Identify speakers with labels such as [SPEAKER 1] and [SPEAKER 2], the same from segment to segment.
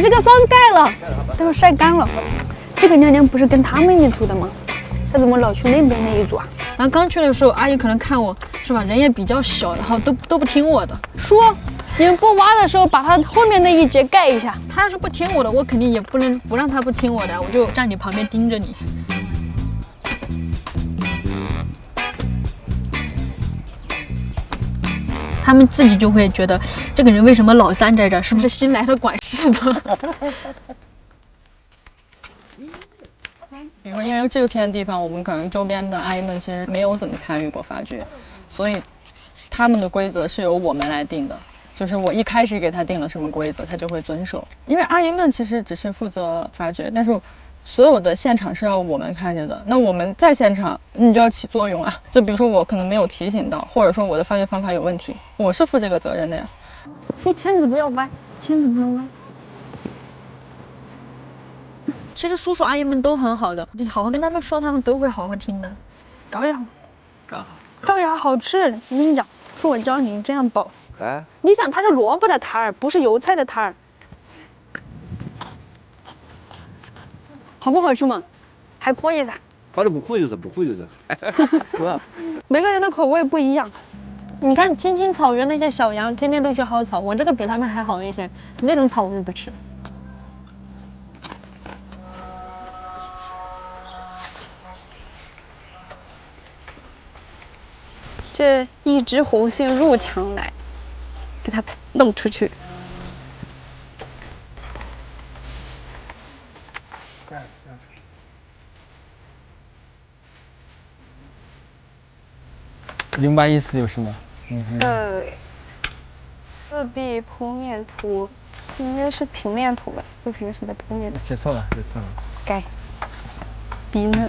[SPEAKER 1] 把这個翻蓋了，等我曬乾了。這個娘娘不是跟他們一組的嗎？她怎麼老去那邊那一組啊？然後剛去的時候，阿姨可能看我是吧，人也比較小，然後都不聽我的。說你們不挖的時候，把它後面那一節蓋一下。他要是不聽我的，我肯定也不能不讓他不聽我的，我就站你旁邊盯着你。他們自己就會覺得這個人為什麼老站在這兒，是不是新來的管事的？
[SPEAKER 2] 因為這片地方，我們可能周邊的阿姨們其實沒有怎麼參與過發掘，所以他們的規則是由我們來定的。就是我一開始給他定了什麼規則，他就會遵守。因為阿姨們其實只是負責發掘，但是所有的現場是要我們看着的。那我們在現場，你就要起作用啊。就比如說我可能沒有提醒到，或者說我的发掘方法有問題，我是負這個責任的呀。
[SPEAKER 1] 说签子不要歪，签子不要歪。其實叔叔阿姨們都很好的，你好好跟他們說，他們都會好好聽的。高粱好吃，我跟你講，說我教你這樣包。哎，你想它是蘿蔔的攤兒，不是油菜的攤兒，好不好吃嘛？還可以噻。
[SPEAKER 3] 反正不苦就是不苦就是。
[SPEAKER 1] 每個人的口味不一樣。你看青青草原那些小羊，天天都去薅草，我這個比他們還好一些。那種草我就不吃。这一只红杏入墙來，給它弄出去。
[SPEAKER 4] 0814有什麼？
[SPEAKER 1] 四壁剖面圖，應該是平面圖吧？不平時的剖面圖。
[SPEAKER 4] 寫錯了。
[SPEAKER 1] 改。筆呢？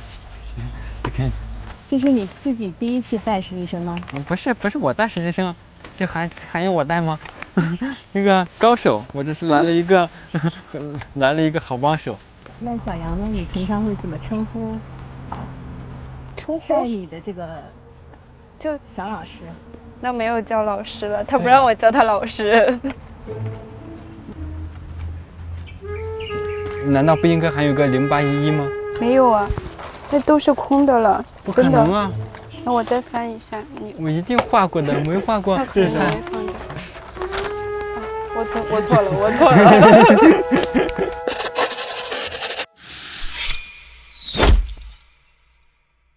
[SPEAKER 5] 这是你自己第一次帶實習生嗎？
[SPEAKER 4] 不是我帶實習生，這還用我帶嗎？那個高手，我這是來了一個好幫手。
[SPEAKER 5] 那小楊呢？你平常會怎麼稱呼？帶你的這個就小老師？
[SPEAKER 1] 那沒有叫老師了，他不讓我叫他老師。
[SPEAKER 4] 難道不應該還有個0811嗎？
[SPEAKER 1] 沒有啊。那都是空的了，
[SPEAKER 4] 不可能啊！
[SPEAKER 1] 那我再翻一下，
[SPEAKER 4] 我一定畫過的，沒畫過。
[SPEAKER 1] 這是沒放的。我錯了。